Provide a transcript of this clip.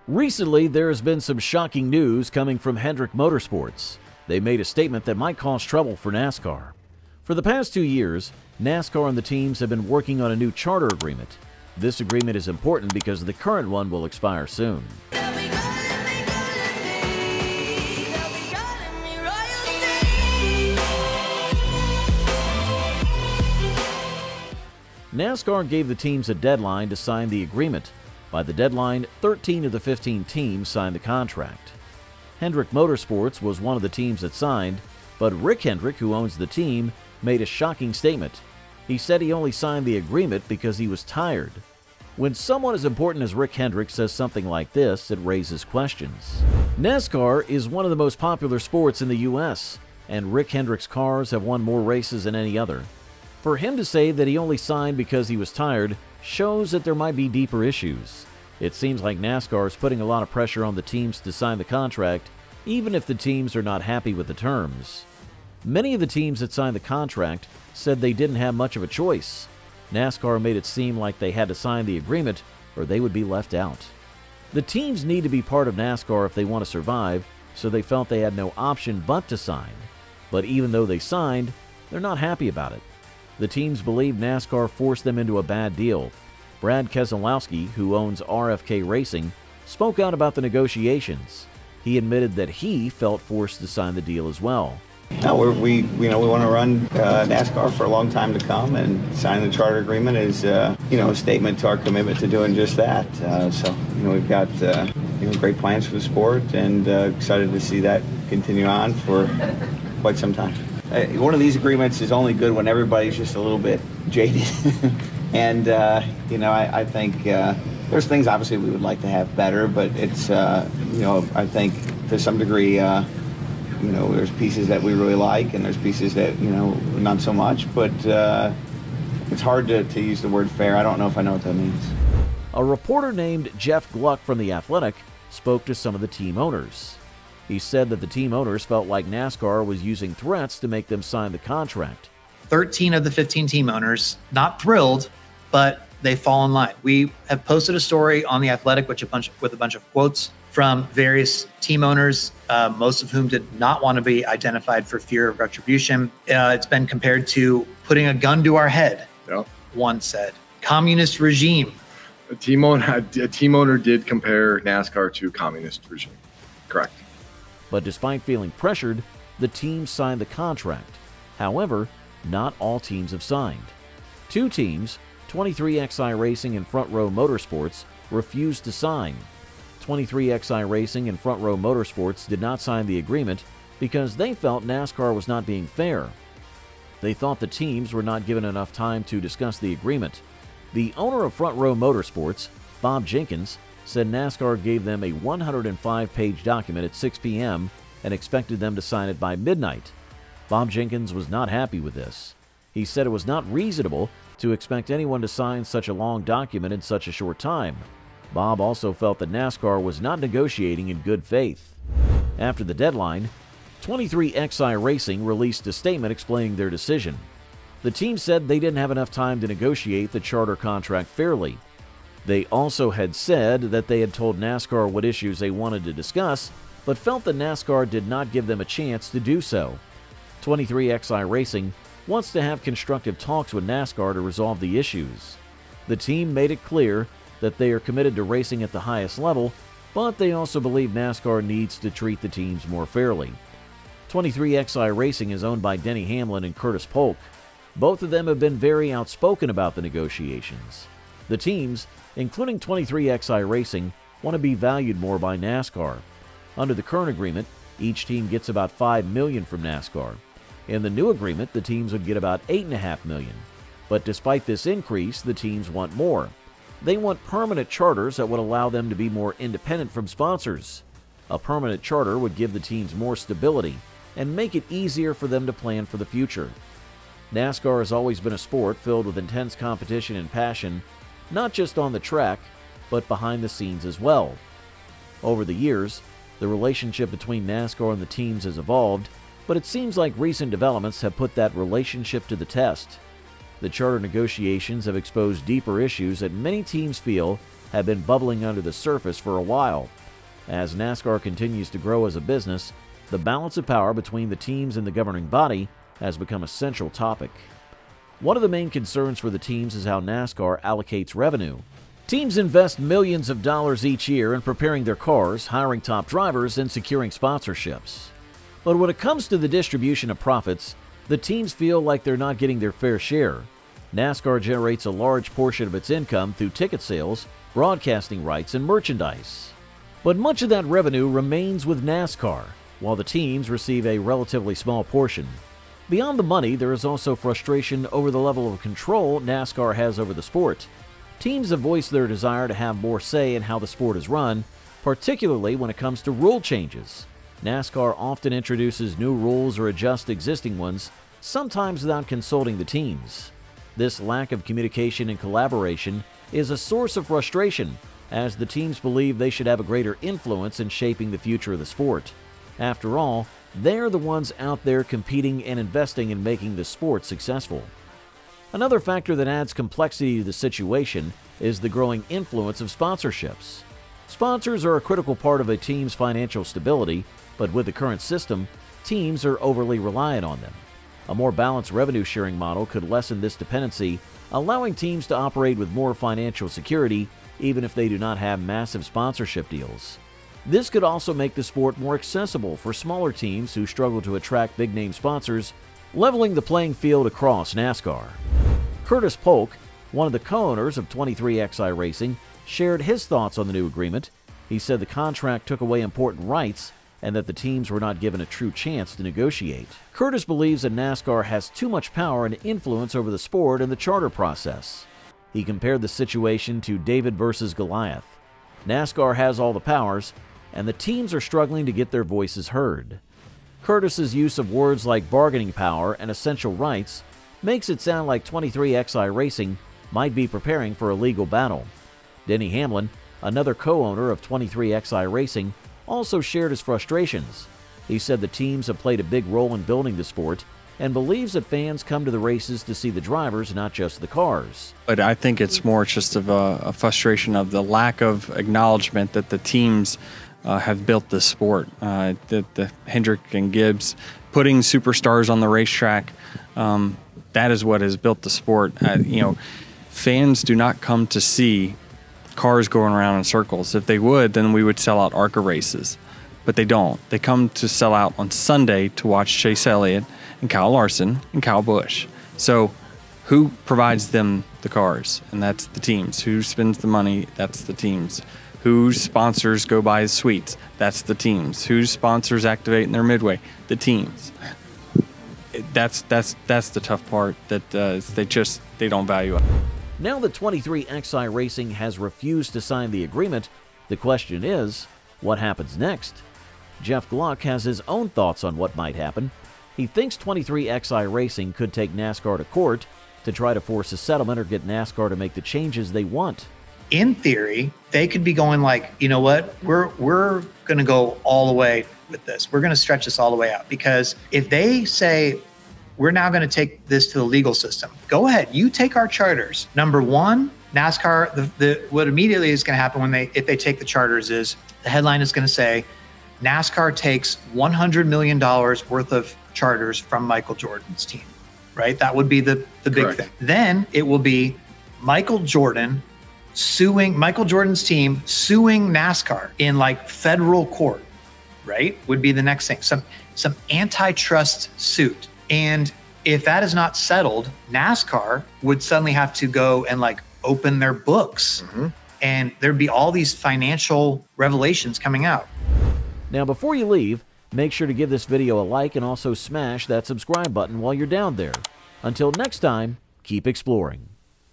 Recently, there has been some shocking news coming from Hendrick Motorsports. They made a statement that might cause trouble for NASCAR. For the past 2 years, NASCAR and the teams have been working on a new charter agreement. This agreement is important because the current one will expire soon. NASCAR gave the teams a deadline to sign the agreement. By the deadline, 13 of the 15 teams signed the contract. Hendrick Motorsports was one of the teams that signed, but Rick Hendrick, who owns the team, made a shocking statement. He said he only signed the agreement because he was tired. When someone as important as Rick Hendrick says something like this, it raises questions. NASCAR is one of the most popular sports in the U.S., and Rick Hendrick's cars have won more races than any other. For him to say that he only signed because he was tired shows that there might be deeper issues. It seems like NASCAR is putting a lot of pressure on the teams to sign the contract, even if the teams are not happy with the terms. Many of the teams that signed the contract said they didn't have much of a choice. NASCAR made it seem like they had to sign the agreement or they would be left out. The teams need to be part of NASCAR if they want to survive, so they felt they had no option but to sign. But even though they signed, they're not happy about it. The teams believe NASCAR forced them into a bad deal. Brad Keselowski, who owns RFK Racing, spoke out about the negotiations. He admitted that he felt forced to sign the deal as well. No, we want to run NASCAR for a long time to come, and signing the charter agreement is a statement to our commitment to doing just that. We've got great plans for the sport, and excited to see that continue on for quite some time. One of these agreements is only good when everybody's just a little bit jaded. And, I think there's things obviously we would like to have better, but it's, I think to some degree, there's pieces that we really like and there's pieces that, not so much. But it's hard to use the word fair. I don't know if I know what that means. A reporter named Jeff Gluck from The Athletic spoke to some of the team owners. He said that the team owners felt like NASCAR was using threats to make them sign the contract. 13 of the 15 team owners, not thrilled, but they fall in line. We have posted a story on The Athletic with a bunch of quotes from various team owners, most of whom did not want to be identified for fear of retribution. It's been compared to putting a gun to our head, one said. Communist regime. A team owner did compare NASCAR to communist regime. Correct. But despite feeling pressured, the teams signed the contract. However, not all teams have signed. 2 teams, 23XI Racing and Front Row Motorsports, refused to sign. 23XI Racing and Front Row Motorsports did not sign the agreement because they felt NASCAR was not being fair. They thought the teams were not given enough time to discuss the agreement. The owner of Front Row Motorsports, Bob Jenkins, said NASCAR gave them a 105-page document at 6 p.m. and expected them to sign it by midnight. Bob Jenkins was not happy with this. He said it was not reasonable to expect anyone to sign such a long document in such a short time. Bob also felt that NASCAR was not negotiating in good faith. After the deadline, 23XI Racing released a statement explaining their decision. The team said they didn't have enough time to negotiate the charter contract fairly. They also had said that they had told NASCAR what issues they wanted to discuss, but felt that NASCAR did not give them a chance to do so. 23XI Racing wants to have constructive talks with NASCAR to resolve the issues. The team made it clear that they are committed to racing at the highest level, but they also believe NASCAR needs to treat the teams more fairly. 23XI Racing is owned by Denny Hamlin and Curtis Polk. Both of them have been very outspoken about the negotiations. The teams, including 23XI Racing, want to be valued more by NASCAR. Under the current agreement, each team gets about $5 million from NASCAR. In the new agreement, the teams would get about $8.5 million. But despite this increase, the teams want more. They want permanent charters that would allow them to be more independent from sponsors. A permanent charter would give the teams more stability and make it easier for them to plan for the future. NASCAR has always been a sport filled with intense competition and passion, not just on the track, but behind the scenes as well. Over the years, the relationship between NASCAR and the teams has evolved, but it seems like recent developments have put that relationship to the test. The charter negotiations have exposed deeper issues that many teams feel have been bubbling under the surface for a while. As NASCAR continues to grow as a business, the balance of power between the teams and the governing body has become a central topic. One of the main concerns for the teams is how NASCAR allocates revenue. Teams invest millions of dollars each year in preparing their cars, hiring top drivers, and securing sponsorships. But when it comes to the distribution of profits, the teams feel like they're not getting their fair share. NASCAR generates a large portion of its income through ticket sales, broadcasting rights, and merchandise. But much of that revenue remains with NASCAR, while the teams receive a relatively small portion. Beyond the money, there is also frustration over the level of control NASCAR has over the sport. Teams have voiced their desire to have more say in how the sport is run, particularly when it comes to rule changes. NASCAR often introduces new rules or adjusts existing ones, sometimes without consulting the teams. This lack of communication and collaboration is a source of frustration, as the teams believe they should have a greater influence in shaping the future of the sport. After all, they're the ones out there competing and investing in making the sport successful. Another factor that adds complexity to the situation is the growing influence of sponsorships. Sponsors are a critical part of a team's financial stability, but with the current system, teams are overly reliant on them. A more balanced revenue sharing model could lessen this dependency, allowing teams to operate with more financial security even if they do not have massive sponsorship deals. This could also make the sport more accessible for smaller teams who struggle to attract big-name sponsors, leveling the playing field across NASCAR. Curtis Polk, one of the co-owners of 23XI Racing, shared his thoughts on the new agreement. He said the contract took away important rights and that the teams were not given a true chance to negotiate. Curtis believes that NASCAR has too much power and influence over the sport and the charter process. He compared the situation to David versus Goliath. NASCAR has all the powers, and the teams are struggling to get their voices heard. Curtis's use of words like bargaining power and essential rights makes it sound like 23XI Racing might be preparing for a legal battle. Denny Hamlin, another co-owner of 23XI Racing, also shared his frustrations. He said the teams have played a big role in building the sport and believes that fans come to the races to see the drivers, not just the cars. But I think it's more just of a frustration of the lack of acknowledgement that the teams have built this sport. The Hendrick and Gibbs putting superstars on the racetrack, that is what has built the sport. Fans do not come to see cars going around in circles. If they would, then we would sell out ARCA races. But they don't. They come to sell out on Sunday to watch Chase Elliott and Kyle Larson and Kyle Busch. So who provides them the cars? And that's the teams. Who spends the money? That's the teams. Whose sponsors go buy suites? That's the teams. Whose sponsors activate in their midway? The teams. That's the tough part, that they don't value it. Now that 23XI Racing has refused to sign the agreement, the question is, what happens next? Jeff Gluck has his own thoughts on what might happen. He thinks 23XI Racing could take NASCAR to court to try to force a settlement or get NASCAR to make the changes they want. In theory, they could be going like, you know what, we're going to go all the way with this. We're going to stretch this all the way out, because if they say, we're now going to take this to the legal system, go ahead, you take our charters. Number one, NASCAR, what immediately is going to happen if they take the charters is the headline is going to say, NASCAR takes $100 million worth of charters from Michael Jordan's team, right? That would be the big thing. Then it will be Michael Jordan's team suing NASCAR in like federal court, right? Would be the next thing. Some antitrust suit. And if that is not settled, NASCAR would suddenly have to go and like open their books, and there'd be all these financial revelations coming out. Now, before you leave, make sure to give this video a like and also smash that subscribe button while you're down there. Until next time, keep exploring.